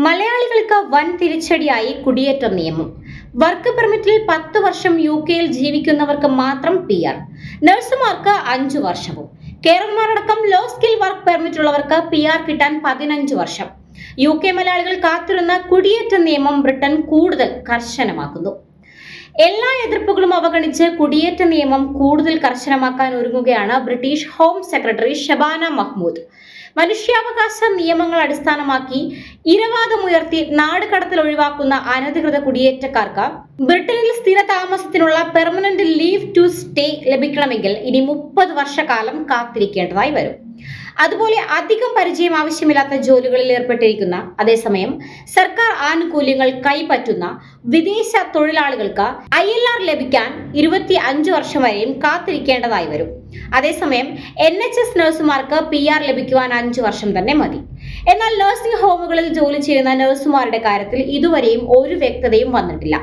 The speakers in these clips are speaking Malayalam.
മലയാളികൾക്ക് വൻ തിരിച്ചടിയായി കുടിയേറ്റ നിയമം. വർക്ക് പെർമിറ്റിൽ 10 വർഷം UK-യിൽ ജീവിക്കുന്നവർക്ക് മാത്രം PR, നഴ്സുമാർക്ക് 5 വർഷവും. കേരളമാരടക്കം ലോ സ്കിൽ വർക്ക് പെർമിറ്റ് ഉള്ളവർക്ക് PR കിട്ടാൻ 15 വർഷം. UK മലയാളികൾ കാത്തിരുന്ന കുടിയേറ്റ നിയമം ബ്രിട്ടൻ കൂടുതൽ കർശനമാക്കുന്നു. എല്ലാ എതിർപ്പുകളും അവഗണിച്ച് കുടിയേറ്റ നിയമം കൂടുതൽ കർശനമാക്കാൻ ഒരുങ്ങുകയാണ് British home secretary Shabana Mahmood. മനുഷ്യാവകാശ നിയമങ്ങൾ അടിസ്ഥാനമാക്കി ഇരവാദമുയർത്തി നാട് കടത്തൽ ഒഴിവാക്കുന്ന അനധികൃത കുടിയേറ്റക്കാർക്ക് ബ്രിട്ടനിൽ സ്ഥിര താമസത്തിനുള്ള പെർമനന്റ് ലീവ് ടു സ്റ്റേ ലഭിക്കണമെങ്കിൽ ഇനി 30 വർഷക്കാലം കാത്തിരിക്കേണ്ടതായി വരും. അതുപോലെ അധികം പരിചയം ആവശ്യമില്ലാത്ത ജോലികളിൽ ഏർപ്പെട്ടിരിക്കുന്ന, അതേസമയം സർക്കാർ ആനുകൂല്യങ്ങൾ കൈപ്പറ്റുന്ന വിദേശ തൊഴിലാളികൾക്ക് ILR ലഭിക്കാൻ 25 വർഷം വരെയും കാത്തിരിക്കേണ്ടതായി വരും. അതേസമയം NHS നഴ്സുമാർക്ക് PR ലഭിക്കുവാൻ 5 വർഷം തന്നെ മതി. എന്നാൽ നഴ്സിംഗ് ഹോമുകളിൽ ജോലി ചെയ്യുന്ന നഴ്സുമാരുടെ കാര്യത്തിൽ ഇതുവരെയും ഒരു വ്യക്തതയും വന്നിട്ടില്ല.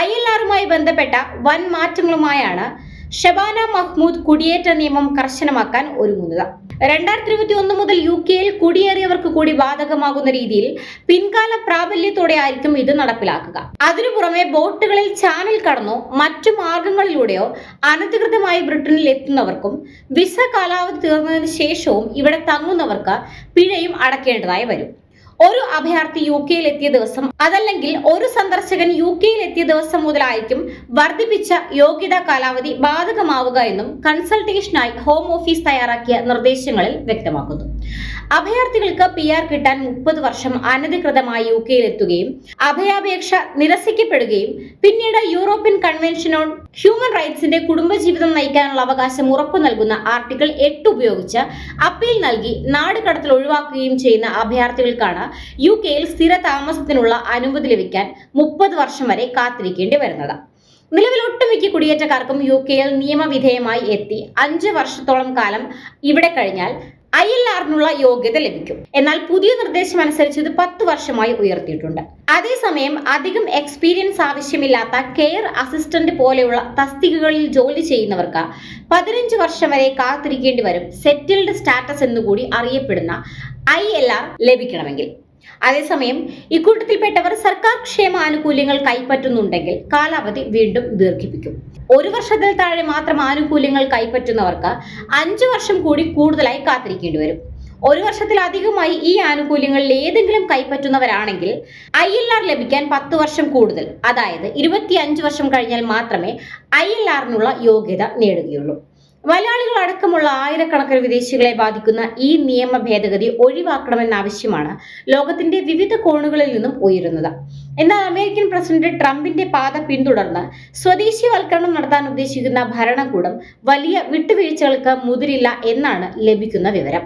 ILRുമായി ബന്ധപ്പെട്ട വൻ മാറ്റങ്ങളുമായാണ് ഷബാന മഹ്മൂദ് കുടിയേറ്റ നിയമം കർശനമാക്കാൻ ഒരുങ്ങുന്നത്. 2021 മുതൽ UK-യിൽ കുടിയേറിയവർക്ക് കൂടി ബാധകമാകുന്ന രീതിയിൽ പിൻകാല പ്രാബല്യത്തോടെ ആയിരിക്കും ഇത് നടപ്പിലാക്കുക. അതിനു പുറമെ ബോട്ടുകളിൽ ചാനൽ കടന്നോ മറ്റു മാർഗങ്ങളിലൂടെയോ അനധികൃതമായി ബ്രിട്ടനിൽ എത്തുന്നവർക്കും വിസ കാലാവധി തീർന്നതിന് ശേഷവും ഇവിടെ തങ്ങുന്നവർക്ക് പിഴയും അടയ്ക്കേണ്ടതായി വരും. ഒരു അഭയാർത്ഥി UK-യിൽ എത്തിയ ദിവസം, അതല്ലെങ്കിൽ ഒരു സന്ദർശകൻ UK-യിൽ എത്തിയ ദിവസം മുതലായിരിക്കും വർദ്ധിപ്പിച്ച യോഗ്യതാ കാലാവധി ബാധകമാവുക എന്നും കൺസൾട്ടേഷനായി ഹോം ഓഫീസ് തയ്യാറാക്കിയ നിർദ്ദേശങ്ങളിൽ വ്യക്തമാക്കുന്നു. അഭയാർത്ഥികൾക്ക് PR കിട്ടാൻ 30 വർഷം അനധികൃതമായി UK-യിൽ എത്തുകയും അഭയാപേക്ഷ നിരസിക്കപ്പെടുകയും പിന്നീട് യൂറോപ്യൻ കൺവെൻഷൻ ഓൺ ഹ്യൂമൻ റൈറ്റ്സിന്റെ കുടുംബജീവിതം നയിക്കാനുള്ള അവകാശം ഉറപ്പു നൽകുന്ന ആർട്ടിക്കിൾ 8 ഉപയോഗിച്ച് അപ്പീൽ നൽകി നാട് കടത്തൽ ഒഴിവാക്കുകയും ചെയ്യുന്ന അഭയാർത്ഥികൾക്കാണ് UK-യിൽ സ്ഥിര താമസത്തിനുള്ള അനുമതി ലഭിക്കാൻ 30 വർഷം വരെ കാത്തിരിക്കേണ്ടി വരുന്നത്. നിലവിൽ ഒട്ടുമിക്ക കുടിയേറ്റക്കാർക്കും UK-യിൽ നിയമവിധേയമായി എത്തി 5 വർഷത്തോളം കാലം ഇവിടെ കഴിഞ്ഞാൽ ILRനുള്ള യോഗ്യത ലഭിക്കും. എന്നാൽ പുതിയ നിർദ്ദേശം അനുസരിച്ച് ഇത് 10 വർഷമായി ഉയർത്തിയിട്ടുണ്ട്. അതേസമയം അധികം എക്സ്പീരിയൻസ് ആവശ്യമില്ലാത്ത കെയർ അസിസ്റ്റന്റ് പോലെയുള്ള തസ്തികകളിൽ ജോലി ചെയ്യുന്നവർക്ക് 15 വർഷം വരെ കാത്തിരിക്കേണ്ടി വരും സെറ്റിൽഡ് സ്റ്റാറ്റസ് എന്നുകൂടി അറിയപ്പെടുന്ന ILR ലഭിക്കണമെങ്കിൽ. അതേസമയം ഇക്കൂട്ടത്തിൽപ്പെട്ടവർ സർക്കാർ ക്ഷേമ ആനുകൂല്യങ്ങൾ കൈപ്പറ്റുന്നുണ്ടെങ്കിൽ കാലാവധി വീണ്ടും ദീർഘിപ്പിക്കും. 1 വർഷത്തിൽ താഴെ മാത്രം ആനുകൂല്യങ്ങൾ കൈപ്പറ്റുന്നവർക്ക് 5 വർഷം കൂടി കൂടുതലായി കാത്തിരിക്കേണ്ടി വരും. 1 വർഷത്തിലധികമായി ഈ ആനുകൂല്യങ്ങളിൽ ഏതെങ്കിലും കൈപ്പറ്റുന്നവരാണെങ്കിൽ ILR ലഭിക്കാൻ 10 വർഷം കൂടുതൽ, അതായത് 25 വർഷം കഴിഞ്ഞാൽ മാത്രമേ ILRനുള്ള യോഗ്യത നേടുകയുള്ളൂ. മലയാളികൾ അടക്കമുള്ള ആയിരക്കണക്കിന് വിദേശികളെ ബാധിക്കുന്ന ഈ നിയമ ഭേദഗതി ഒഴിവാക്കണമെന്ന ആവശ്യമാണ് ലോകത്തിന്റെ വിവിധ കോണുകളിൽ നിന്നും ഉയരുന്നത്. എന്നാൽ അമേരിക്കൻ പ്രസിഡന്റ് ട്രംപിന്റെ പാത പിന്തുടർന്ന് സ്വദേശിവൽക്കരണം നടത്താൻ ഉദ്ദേശിക്കുന്ന ഭരണകൂടം വലിയ വിട്ടുവീഴ്ചകൾക്ക് മുതിരില്ല എന്നാണ് ലഭിക്കുന്ന വിവരം.